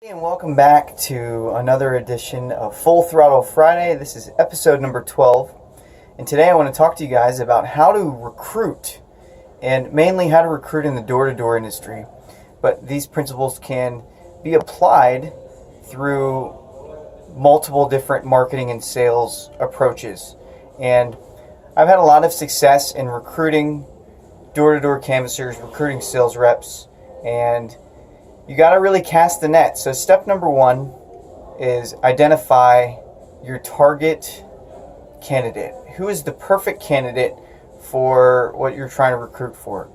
And welcome back to another edition of Full Throttle Friday. This is episode number 12. And today I want to talk to you guys about how to recruit, and mainly how to recruit in the door-to-door industry. But these principles can be applied through multiple different marketing and sales approaches. And I've had a lot of success in recruiting door-to-door canvassers, recruiting sales reps, and you got to really cast the net. So step number one is identify your target candidate. Who is the perfect candidate for what you're trying to recruit for?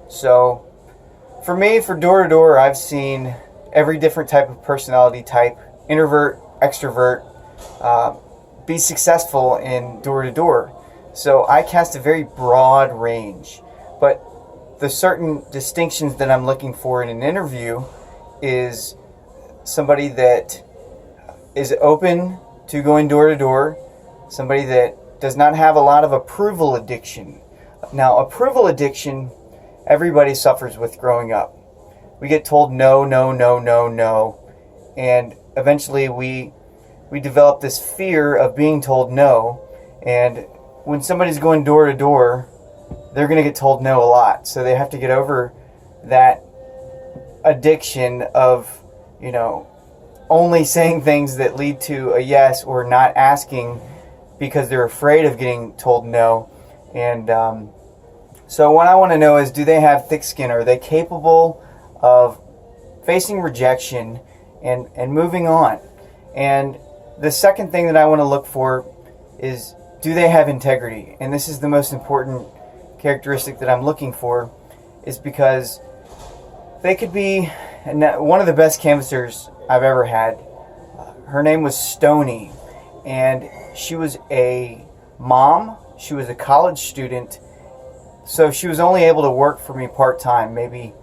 So for me, for door-to-door, I've seen every different type of personality type, introvert, extrovert, be successful in door-to-door. So I cast a very broad range. But the certain distinctions that I'm looking for in an interview is somebody that is open to going door to door, somebody that does not have a lot of approval addiction. Now, approval addiction, everybody suffers with growing up. We get told no, no, no, no, no, and eventually we develop this fear of being told no, and when somebody's going door to door, they're going to get told no a lot. So they have to get over that addiction of, only saying things that lead to a yes, or not asking because they're afraid of getting told no. And so what I want to know is, do they have thick skin? Are they capable of facing rejection and moving on? And the second thing that I want to look for is, do they have integrity? And this is the most important characteristic that I'm looking for, is because they could be one of the best canvassers I've ever had. Her name was Stony, and she was a mom. She was a college student, so she was only able to work for me part-time, maybe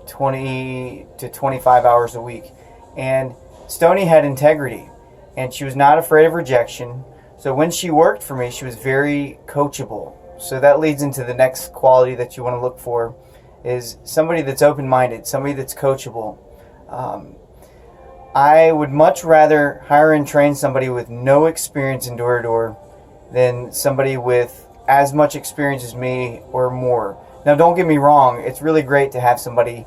20 to 25 hours a week. And Stony had integrity, and she was not afraid of rejection. So when she worked for me, she was very coachable. So that leads into the next quality that you want to look for, is somebody that's open-minded, somebody that's coachable. I would much rather hire and train somebody with no experience in door-to-door than somebody with as much experience as me or more. Now, don't get me wrong, it's really great to have somebody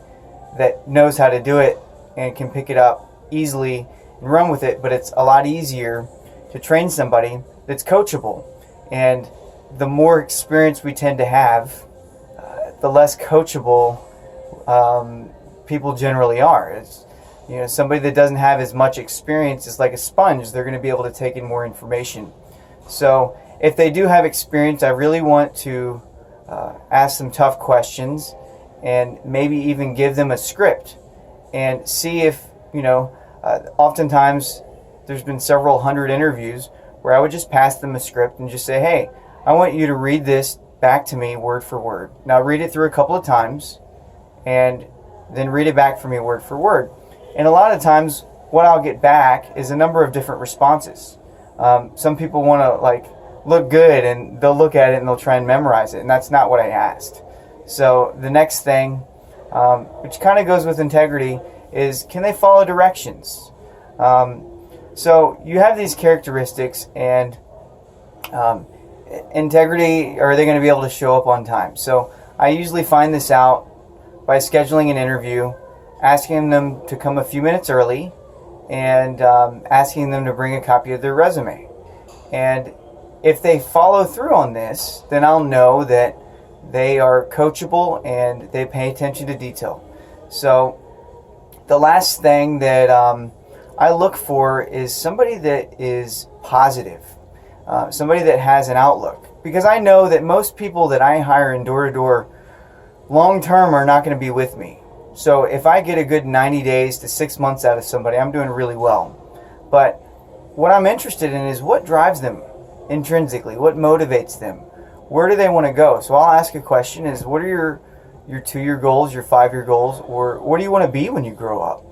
that knows how to do it and can pick it up easily and run with it, but it's a lot easier to train somebody that's coachable. And the more experience we tend to have, the less coachable people generally are. It's, somebody that doesn't have as much experience is like a sponge. They're going to be able to take in more information. So if they do have experience, I really want to ask some tough questions and maybe even give them a script and see if, oftentimes there's been several hundred interviews where I would just pass them a script and just say, hey, I want you to read this back to me word for word. Now read it through a couple of times and then read it back for me word for word. And a lot of times what I'll get back is a number of different responses. Some people want to look good, and they'll look at it and they'll try and memorize it, and that's not what I asked. So the next thing, which kind of goes with integrity, is can they follow directions? So you have these characteristics, and integrity, are they going to be able to show up on time? So I usually find this out by scheduling an interview, asking them to come a few minutes early, and asking them to bring a copy of their resume. And if they follow through on this, then I'll know that they are coachable and they pay attention to detail. So the last thing that I look for is somebody that is positive. Somebody that has an outlook. Because I know that most people that I hire in door-to-door long-term are not going to be with me. So if I get a good 90 days to 6 months out of somebody, I'm doing really well. But what I'm interested in is what drives them intrinsically, what motivates them, where do they want to go? So I'll ask a question, is what are your 2-year goals, your 5-year goals, or what do you want to be when you grow up?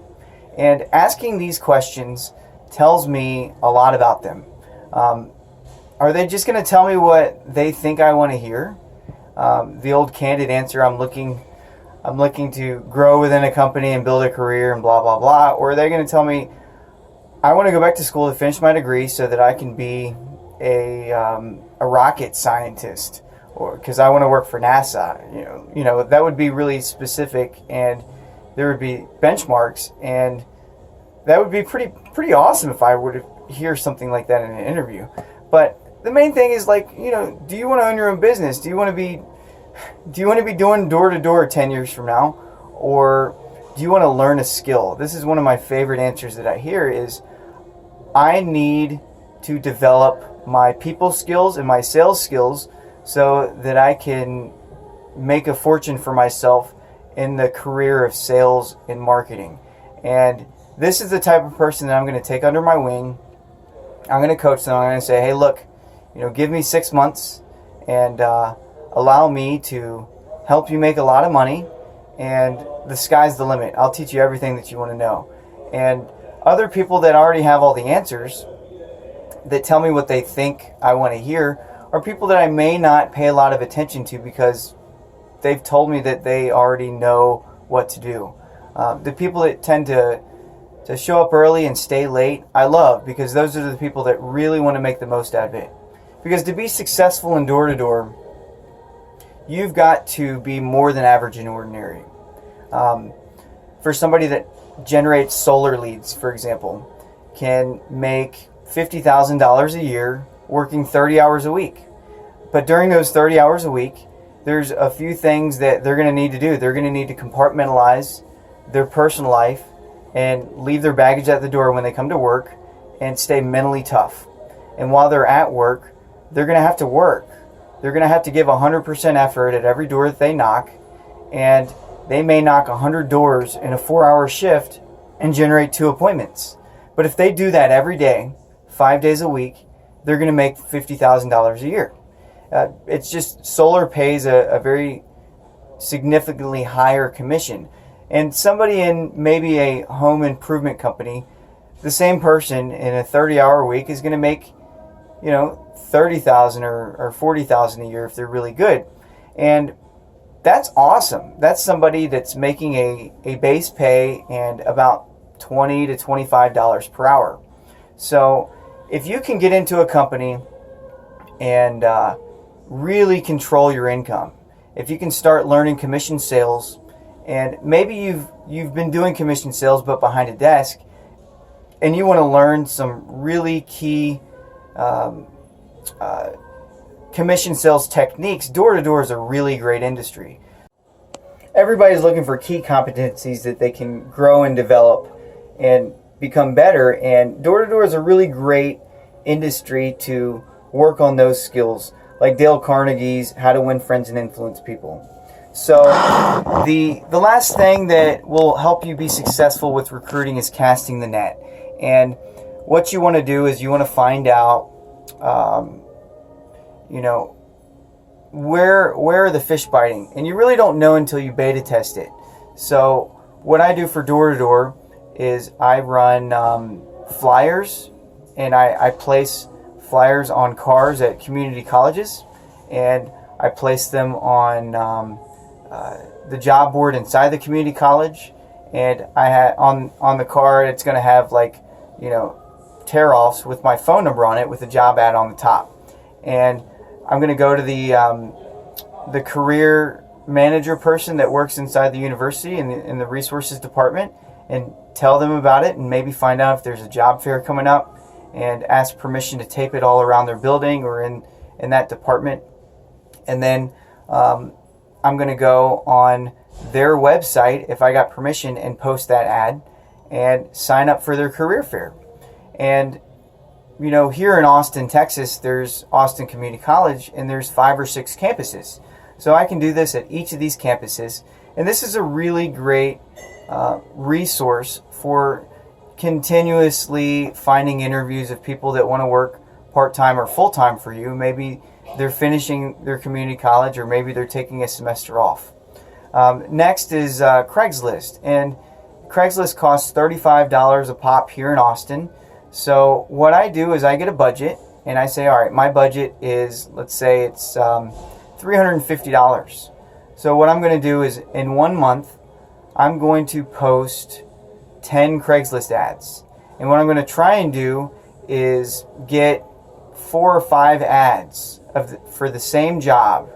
And asking these questions tells me a lot about them. Are they just going to tell me what they think I want to hear? The old candid answer, I'm looking I'm looking to grow within a company and build a career and blah, blah, blah? Or are they going to tell me, I want to go back to school to finish my degree so that I can be a rocket scientist, or because I want to work for NASA? That would be really specific, and there would be benchmarks, and that would be pretty awesome if I were to hear something like that in an interview. But the main thing is, like, do you want to own your own business? Do you want to be doing door-to-door 10 years from now? Or do you want to learn a skill? This is one of my favorite answers that I hear is, I need to develop my people skills and my sales skills so that I can make a fortune for myself in the career of sales and marketing. And this is the type of person that I'm going to take under my wing. I'm going to coach them. I'm going to say, hey, look, give me 6 months and allow me to help you make a lot of money, and the sky's the limit. I'll teach you everything that you want to know. And other people that already have all the answers, that tell me what they think I want to hear, are people that I may not pay a lot of attention to because they've told me that they already know what to do. The people that tend to show up early and stay late, I love, because those are the people that really want to make the most out of it. Because to be successful in door-to-door, you've got to be more than average and ordinary. For somebody that generates solar leads, for example, can make $50,000 a year working 30 hours a week. But during those 30 hours a week, there's a few things that they're going to need to do. They're going to need to compartmentalize their personal life and leave their baggage at the door when they come to work and stay mentally tough. And while they're at work, they're going to have to work. They're going to have to give 100% effort at every door that they knock, and they may knock 100 doors in a 4-hour shift and generate 2 appointments. But if they do that every day, 5 days a week, they're going to make $50,000 a year. It's just solar pays a very significantly higher commission. And somebody in maybe a home improvement company, the same person in a 30-hour week is going to make, $30,000 or $40,000 a year if they're really good. And that's awesome. That's somebody that's making a base pay and about $20 to $25 per hour. So if you can get into a company and really control your income, if you can start learning commission sales, and maybe you've been doing commission sales but behind a desk, and you want to learn some really key commission sales techniques, door-to-door is a really great industry. Everybody's looking for key competencies that they can grow and develop and become better, and door-to-door is a really great industry to work on those skills, like Dale Carnegie's How to Win Friends and Influence People. So the last thing that will help you be successful with recruiting is casting the net. And what you want to do is you want to find out where are the fish biting, and you really don't know until you beta test it. So what I do for door-to-door is I run flyers, and I place flyers on cars at community colleges, and I place them on the job board inside the community college, and I on the card it's going to have tear-offs with my phone number on it with a job ad on the top. And I'm going to go to the career manager person that works inside the university in the resources department and tell them about it, and maybe find out if there's a job fair coming up and ask permission to tape it all around their building or in that department. And then I'm going to go on their website, if I got permission, and post that ad and sign up for their career fair. And here in Austin, Texas, there's Austin Community College, and there's 5 or 6 campuses. So I can do this at each of these campuses. And this is a really great resource for continuously finding interviews of people that want to work part-time or full-time for you. Maybe they're finishing their community college, or maybe they're taking a semester off. Next is Craigslist. And Craigslist costs $35 a pop here in Austin. So what I do is I get a budget, and I say, all right, my budget is, let's say it's $350. So what I'm going to do is in 1 month, I'm going to post 10 Craigslist ads. And what I'm going to try and do is get 4 or 5 ads for the same job.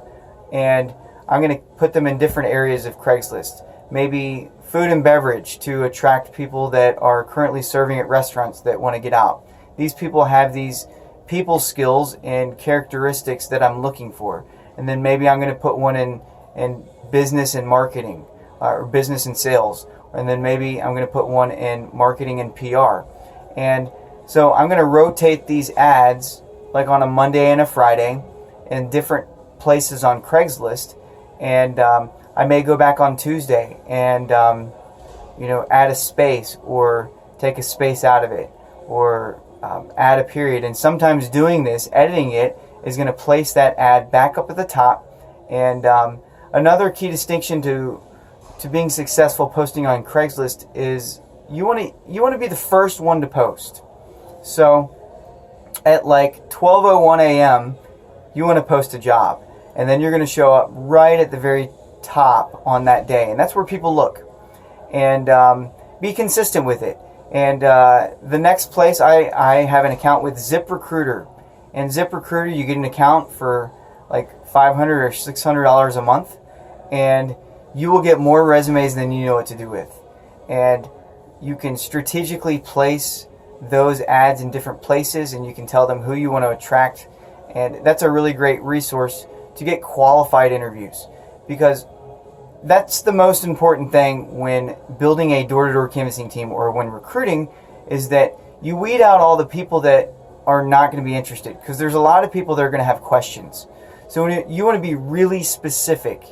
And I'm going to put them in different areas of Craigslist. Maybe food and beverage to attract people that are currently serving at restaurants that want to get out. These people have these people skills and characteristics that I'm looking for. And then maybe I'm going to put one in business and marketing, or business and sales. And then maybe I'm going to put one in marketing and PR. And so I'm going to rotate these ads like on a Monday and a Friday in different places on Craigslist. And I may go back on Tuesday and add a space or take a space out of it, or add a period. And sometimes doing this, editing it, is going to place that ad back up at the top. And another key distinction to being successful posting on Craigslist is you want to be the first one to post. So at like 12:01 a.m. you want to post a job, and then you're going to show up right at the very top on that day, and that's where people look. And be consistent with it. And the next place, I have an account with ZipRecruiter. And ZipRecruiter, you get an account for like $500 or $600 a month, and you will get more resumes than you know what to do with. And you can strategically place those ads in different places, and you can tell them who you want to attract. And that's a really great resource to get qualified interviews, because that's the most important thing when building a door-to-door canvassing team or when recruiting, is that you weed out all the people that are not going to be interested, because there's a lot of people that are going to have questions. So you want to be really specific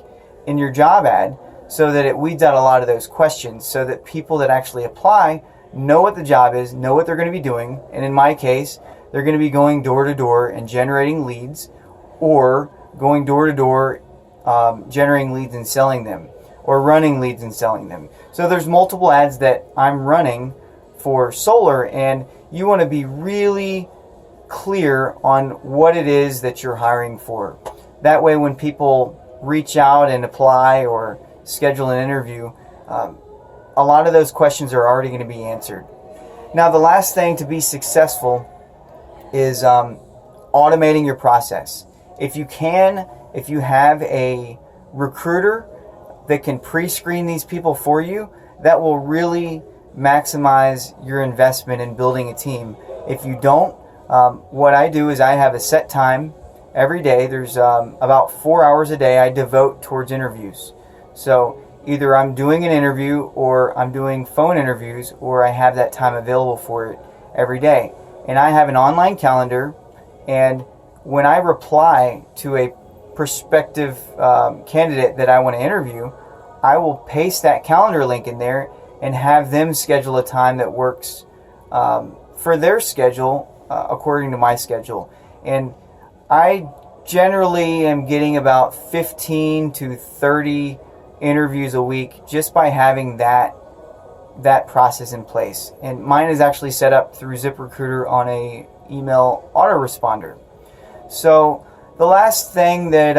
in your job ad so that it weeds out a lot of those questions, so that people that actually apply know what the job is, know what they're going to be doing. And in my case, they're going to be going door to door and generating leads, or going door to door, generating leads and selling them, or running leads and selling them. So there's multiple ads that I'm running for solar, and you want to be really clear on what it is that you're hiring for. That way when people reach out and apply or schedule an interview, a lot of those questions are already going to be answered. Now, the last thing to be successful is automating your process. If you have a recruiter that can pre-screen these people for you, that will really maximize your investment in building a team. If you don't, what I do is I have a set time every day. There's about 4 hours a day I devote towards interviews. So either I'm doing an interview, or I'm doing phone interviews, or I have that time available for it every day. And I have an online calendar, and when I reply to a prospective candidate that I want to interview, I will paste that calendar link in there and have them schedule a time that works for their schedule according to my schedule. And I generally am getting about 15 to 30 interviews a week just by having that process in place. And mine is actually set up through ZipRecruiter on a email autoresponder. So the last thing that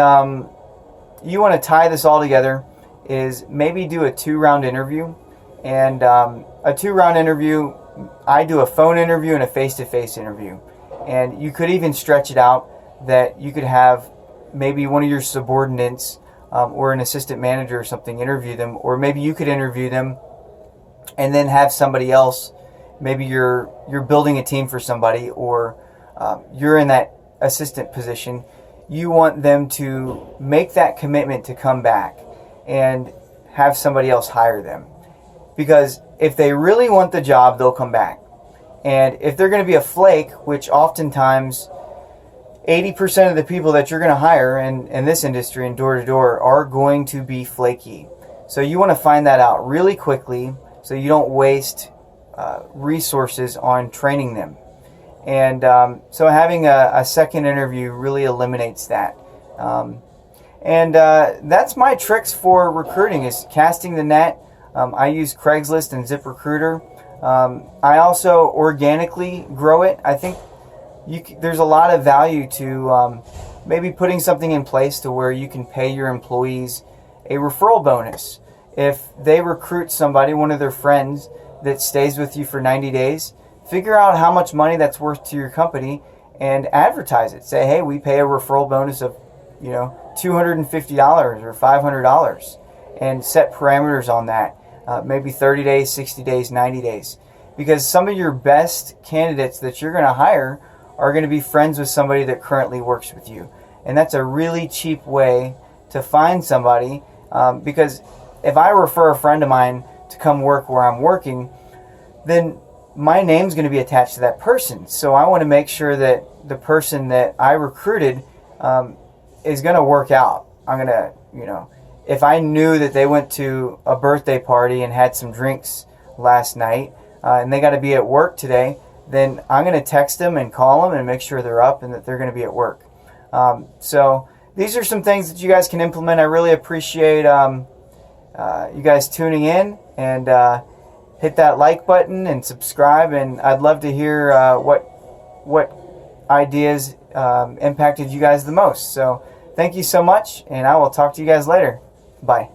you want to tie this all together is maybe do a 2-round interview. And a 2-round interview, I do a phone interview and a face-to-face interview. And you could even stretch it out that you could have maybe one of your subordinates or an assistant manager or something interview them, or maybe you could interview them and then have somebody else. Maybe you're building a team for somebody, or you're in that assistant position. You want them to make that commitment to come back and have somebody else hire them. Because if they really want the job, they'll come back. And if they're going to be a flake, which oftentimes 80% of the people that you're going to hire in this industry, in door-to-door, are going to be flaky. So you want to find that out really quickly so you don't waste resources on training them. And so having a second interview really eliminates that. And that's my tricks for recruiting, is casting the net. I use Craigslist and ZipRecruiter. I also organically grow it. I think there's a lot of value to maybe putting something in place to where you can pay your employees a referral bonus. If they recruit somebody, one of their friends that stays with you for 90 days, figure out how much money that's worth to your company and advertise it. Say, hey, we pay a referral bonus of, $250 or $500, and set parameters on that. Maybe 30 days, 60 days, 90 days. Because some of your best candidates that you're going to hire are going to be friends with somebody that currently works with you. And that's a really cheap way to find somebody, because if I refer a friend of mine to come work where I'm working, then my name's going to be attached to that person. So I want to make sure that the person that I recruited is going to work out. I'm going to, if I knew that they went to a birthday party and had some drinks last night and they got to be at work today, then I'm going to text them and call them and make sure they're up and that they're going to be at work. So these are some things that you guys can implement. I really appreciate you guys tuning in, and hit that like button and subscribe, and I'd love to hear what ideas impacted you guys the most. So thank you so much, and I will talk to you guys later. Bye.